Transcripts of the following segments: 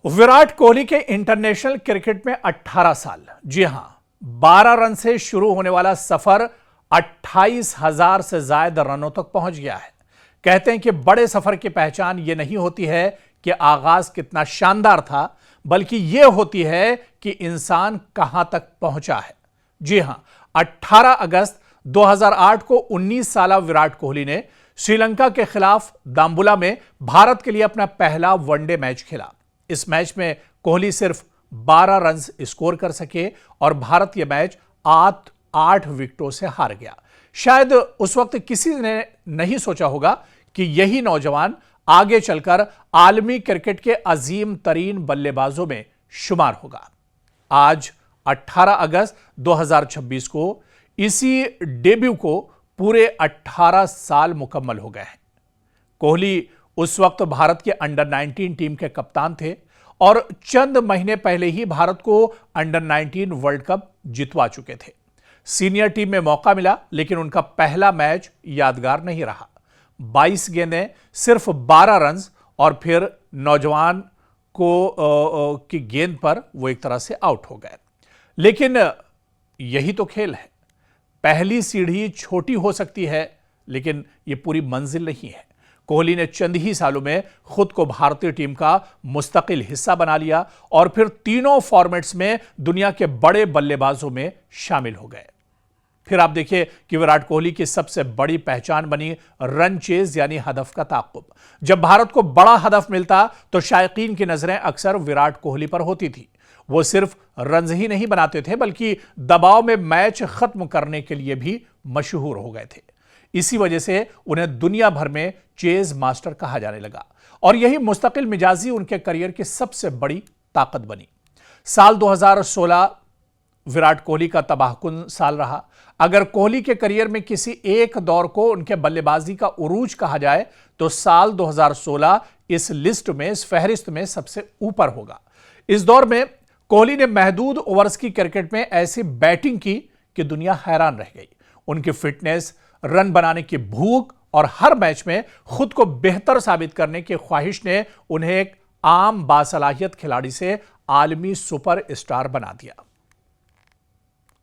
विराट कोहली के international cricket में 18 साल, जी हां, 12 रन से शुरू होने वाला सफर 28,000 से ज्यादा रनों तक पहुंच गया है। कहते हैं कि बड़े सफर की पहचान यह नहीं होती है कि आगाज कितना शानदार था, बल्कि यह होती है कि इंसान कहां तक पहुंचा है। जी हां, 18 अगस्त 2008 को 19 साला विराट कोहली ने श्रीलंका के खिलाफ दाम्बुला में भारत के लिए अपना पहला वनडे मैच खेला। इस मैच में कोहली सिर्फ 12 रन स्कोर कर सके और भारत यह मैच 8 विकेटों से हार गया। शायद उस वक्त किसी ने नहीं सोचा होगा कि यही नौजवान आगे चलकर आलमी क्रिकेट के अजीम तरीन बल्लेबाजों में शुमार होगा। आज 18 अगस्त 2026 को इसी डेब्यू को पूरे 18 साल मुकम्मल हो गए हैं। कोहली उस वक्त भारत के अंडर 19 टीम के कप्तान थे और चंद महीने पहले ही भारत को अंडर 19 वर्ल्ड कप जितवा चुके थे। सीनियर टीम में मौका मिला, लेकिन उनका पहला मैच यादगार नहीं रहा। 22 गेंदें, सिर्फ 12 रन और फिर नौजवान की गेंद पर वो एक तरह से आउट हो गए। लेकिन यही तो खेल है। पहली सीढ़ी छोटी हो सकती है, लेकिन यह पूरी मंजिल नहीं है। कोहली ने चंद ही सालों में खुद को भारतीय टीम का मुस्तकिल हिस्सा बना लिया और फिर तीनों फॉर्मेट्स में दुनिया के बड़े बल्लेबाजों में शामिल हो गए। फिर आप देखिए कि विराट कोहली की सबसे बड़ी पहचान बनी रन चेज, यानी हदफ का ताक़ुब। जब भारत को बड़ा हदफ मिलता तो शायकीन की नजरें अक्सर विराट कोहली पर होती थी। वो सिर्फ रन ही नहीं बनाते थे, बल्कि दबाव में मैच खत्म करने के लिए भी मशहूर हो गए थे। इसी वजह से उन्हें दुनिया भर में चेज मास्टर कहा जाने लगा और यही मुस्तकिल मिजाजी उनके करियर की सबसे बड़ी ताकत बनी। साल 2016 विराट कोहली का तबाहकुन साल रहा। अगर कोहली के करियर में किसी एक दौर को उनके बल्लेबाजी का उरूज कहा जाए तो साल 2016 इस लिस्ट में, इस फहरिस्त में सबसे ऊपर होगा। इस दौर में कोहली ने महदूद ओवर्स की क्रिकेट में ऐसी बैटिंग की कि दुनिया हैरान रह गई। उनकी फिटनेस, रन बनाने की भूख और हर मैच में खुद को बेहतर साबित करने की ख्वाहिश ने उन्हें एक आम बासलाहियत खिलाड़ी से आलमी सुपर स्टार बना दिया।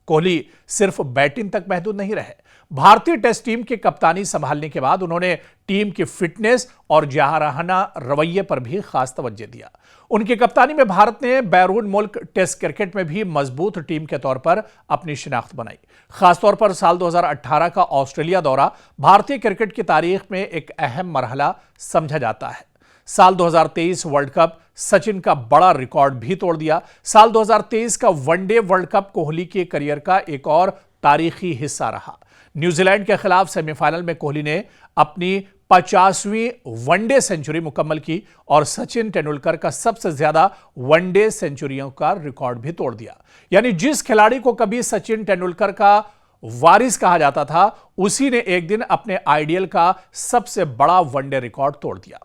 कोहली सिर्फ बैटिंग तक महदूद नहीं रहे। भारतीय टेस्ट टीम की कप्तानी संभालने के बाद उन्होंने टीम की फिटनेस और जारहाना रवैये पर भी खास तवज्जो दिया। उनकी कप्तानी में भारत ने बैरून मुल्क टेस्ट क्रिकेट में भी मजबूत टीम के तौर पर अपनी शिनाख्त बनाई। खासतौर पर साल 2018 का ऑस्ट्रेलिया दौरा भारतीय क्रिकेट की तारीख में एक अहम मरहला समझा जाता है। साल 2023 वर्ल्ड कप सचिन का बड़ा रिकॉर्ड भी तोड़ दिया। साल 2023 का वनडे वर्ल्ड कप कोहली के करियर का एक और तारीखी हिस्सा रहा। न्यूजीलैंड के खिलाफ सेमीफाइनल में कोहली ने अपनी 50वीं वनडे सेंचुरी मुकम्मल की और सचिन तेंदुलकर का सबसे ज्यादा वनडे सेंचुरियों का रिकॉर्ड भी तोड़ दिया। यानी जिस खिलाड़ी को कभी सचिन तेंदुलकर का वारिस कहा जाता था, उसी ने एक दिन अपने आइडियल का सबसे बड़ा वनडे रिकॉर्ड तोड़ दिया।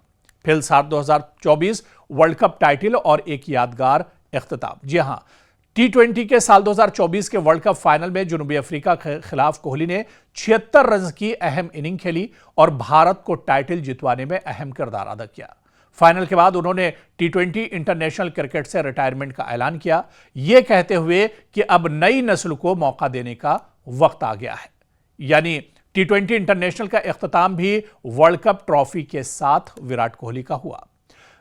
फिर साल 2024 वर्ल्ड कप टाइटल और एक यादगार इख्तिताम। जी हां, T20 के साल 2024 के वर्ल्ड कप फाइनल में जनूबी अफ्रीका के खिलाफ कोहली ने 76 रन की अहम इनिंग खेली और भारत को टाइटल जितवाने में अहम किरदार अदा किया। फाइनल के बाद उन्होंने T20 इंटरनेशनल क्रिकेट से रिटायरमेंट का ऐलान किया, यह कहते हुए कि अब नई नस्ल को मौका देने का वक्त आ गया है। यानी T20 इंटरनेशनल का इख्तिताम भी वर्ल्ड कप ट्रॉफी के साथ विराट कोहली का हुआ।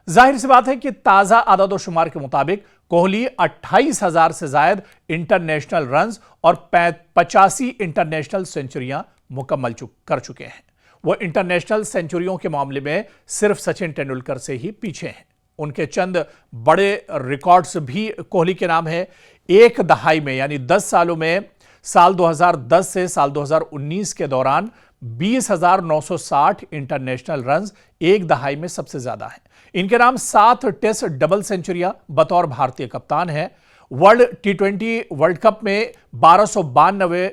जाहिर सी बात है कि ताजा आदाद शुमार के मुताबिक कोहली 28,000 से ज्यादा इंटरनेशनल रन्स और 85 इंटरनेशनल सेंचुरियां मुकम्मल कर चुके हैं। वो इंटरनेशनल सेंचुरियों के मामले में सिर्फ सचिन तेंदुलकर से ही पीछे हैं। उनके चंद बड़े रिकॉर्ड्स भी कोहली के नाम है। एक दहाई में, यानी 10 सालों में, साल 2010 से साल 2019 के दौरान 20,960 इंटरनेशनल रन्स एक दहाई में सबसे ज्यादा हैं। इनके नाम 7 टेस्ट डबल सेंचुरियां बतौर भारतीय कप्तान है। वर्ल्ड T20 वर्ल्ड कप में 1292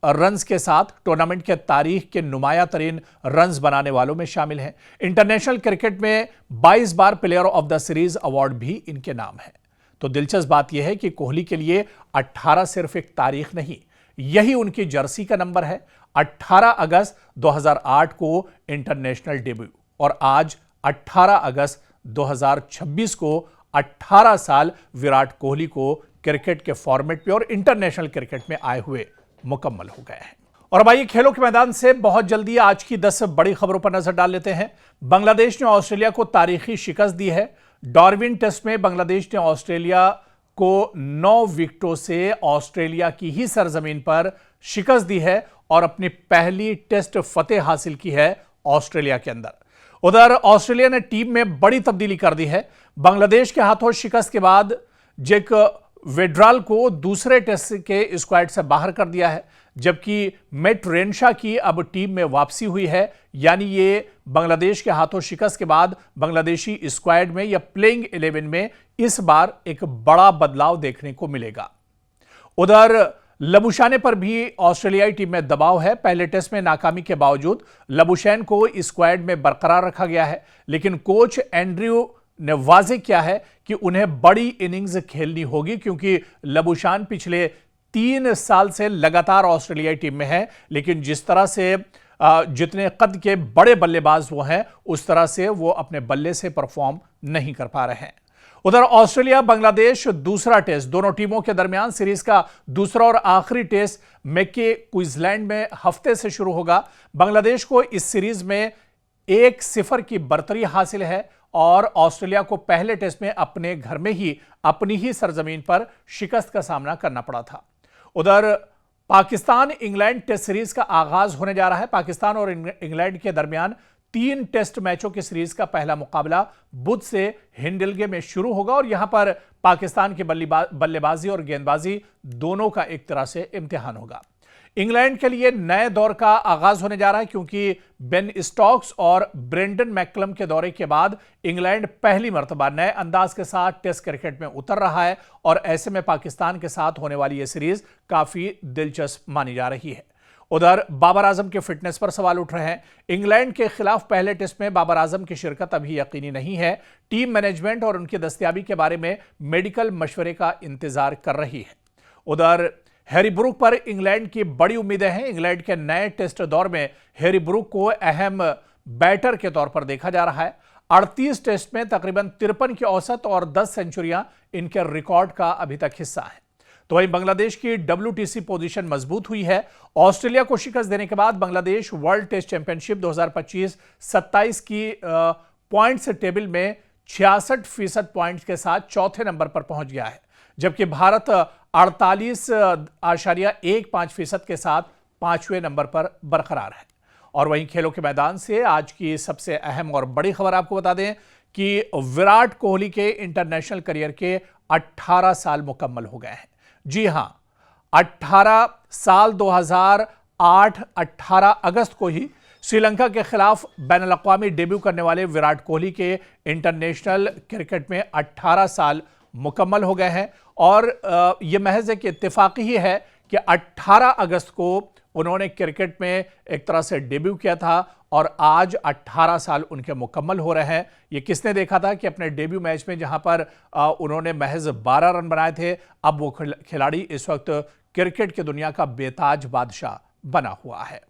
रन्स के साथ टूर्नामेंट के तारीख के नुमाया तरीन रन्स बनाने वालों में शामिल हैं। इंटरनेशनल क्रिकेट में 22 बार player of the series award भी इनके नाम है। तो दिलचस्प बात यह है कि कोहली के लिए 18 सिर्फ एक तारीख नहीं, यही उनकी जर्सी का नंबर है। 18 अगस्त 2008 को इंटरनेशनल डेब्यू और आज 18 अगस्त 2026 को 18 साल विराट कोहली को क्रिकेट के फॉर्मेट में और इंटरनेशनल क्रिकेट में आए हुए मुकम्मल हो गए हैं। और अब आइए खेलों के मैदान से बहुत जल्दी आज की 10 बड़ी खबरों पर नजर डाल लेते हैं। बांग्लादेश ने ऑस्ट्रेलिया को तारीखी शिकस्त दी है। डार्विन टेस्ट में बांग्लादेश ने ऑस्ट्रेलिया को 9 विकेटों से ऑस्ट्रेलिया की ही सरजमीन पर शिकस्त दी है और अपनी पहली टेस्ट फतेह हासिल की है ऑस्ट्रेलिया के अंदर। उधर ऑस्ट्रेलिया ने टीम में बड़ी तब्दीली कर दी है। बांग्लादेश के हाथों शिकस्त के बाद जैक वेड्राल को दूसरे टेस्ट के स्क्वाड से बाहर कर दिया है, जबकि मैट रेनशा की अब टीम में वापसी हुई है। यानी ये बांग्लादेश के हाथों शिकस्त के बाद बांग्लादेशी स्क्वाड में या प्लेइंग 11 में इस बार एक बड़ा बदलाव देखने को मिलेगा। उधर लबुशैन पर भी ऑस्ट्रेलियाई टीम में दबाव है। पहले टेस्ट में नाकामी के बावजूद लबुशैन को स्क्वाड में बरकरार रखा गया है, लेकिन कोच एंड्रयू ने वाज़ेह किया है कि उन्हें बड़ी इनिंग्स खेलनी होगी, क्योंकि लबुशैन पिछले 3 साल से लगातार ऑस्ट्रेलियाई टीम में है, लेकिन जिस तरह से जितने कद के बड़े बल्लेबाज वो हैं, उस तरह से वो अपने बल्ले से परफॉर्म नहीं कर पा रहे हैं। उधर ऑस्ट्रेलिया बांग्लादेश दूसरा टेस्ट, दोनों टीमों के दरमियान सीरीज का दूसरा और आखिरी टेस्ट मैके क्वींसलैंड में हफ्ते से शुरू होगा। बांग्लादेश को इस सीरीज में 1-0 की बढ़तरी हासिल है और ऑस्ट्रेलिया को पहले टेस्ट में अपने घर में ही अपनी ही सरजमीन पर शिकस्त का सामना करना पड़ा था। उधर पाकिस्तान इंग्लैंड टेस्ट सीरीज का आगाज होने जा रहा है। पाकिस्तान और इंग्लैंड के दरमियान 3 टेस्ट मैचों की सीरीज का पहला मुकाबला बुध से हिंडलगे में शुरू होगा और यहां पर पाकिस्तान की बल्लेबाजी और गेंदबाजी दोनों का एक तरह से इम्तिहान होगा। इंग्लैंड के लिए नए दौर का आगाज होने जा रहा है, क्योंकि बेन स्टोक्स और ब्रेंडन मैकलम के दौरे के बाद इंग्लैंड पहली मर्तबा नए अंदाज के साथ टेस्ट क्रिकेट में उतर रहा है और ऐसे में पाकिस्तान के साथ होने वाली यह सीरीज काफी दिलचस्प मानी जा रही है। उधर बाबर आजम के फिटनेस पर सवाल उठ रहे हैं। इंग्लैंड के खिलाफ पहले टेस्ट में बाबर आजम की शिरकत अभी यकीनी नहीं है। टीम मैनेजमेंट और उनकी दस्तयाबी के बारे में मेडिकल मशवरे का इंतजार कर रही है। उधर हैरी ब्रूक पर इंग्लैंड की बड़ी उम्मीदें हैं। इंग्लैंड के नए टेस्ट दौर में हैरी ब्रूक को अहम बैटर के तौर पर देखा जा रहा है। 38 टेस्ट में तकरीबन 53 की औसत और 10 सेंचुरियां इनके रिकॉर्ड का अभी तक हिस्सा है। तो वहीं बांग्लादेश की WTC पोजीशन मजबूत हुई है। ऑस्ट्रेलिया को शिकस्त देने के बाद बांग्लादेश वर्ल्ड टेस्ट चैंपियनशिप 2025 27 की पॉइंट्स टेबल में 66% पॉइंट्स के साथ चौथे नंबर पर पहुंच गया है, जबकि भारत 48.15% के साथ 5वें नंबर पर बरकरार है। और वहीं खेलों के मैदान से आज की सबसे अहम और बड़ी खबर आपको बता दें कि विराट कोहली के इंटरनेशनल करियर के 18 साल मुकम्मल हो गए हैं। जी हां, 18 साल 2008 18 अगस्त को ही श्रीलंका के खिलाफ बैनुल-अक़वामी डेब्यू करने वाले विराट कोहली के इंटरनेशनल क्रिकेट में 18 साल मुकम्मल हो गए हैं और यह महज एक इत्तेफाक ही है कि 18 अगस्त को उन्होंने क्रिकेट में एक तरह से डेब्यू किया था और आज 18 साल उनके मुकम्मल हो रहे हैं। ये किसने देखा था कि अपने डेब्यू मैच में जहां पर उन्होंने महज 12 रन बनाए थे, अब वो खिलाड़ी इस वक्त क्रिकेट की दुनिया का बेताज बादशाह बना हुआ है।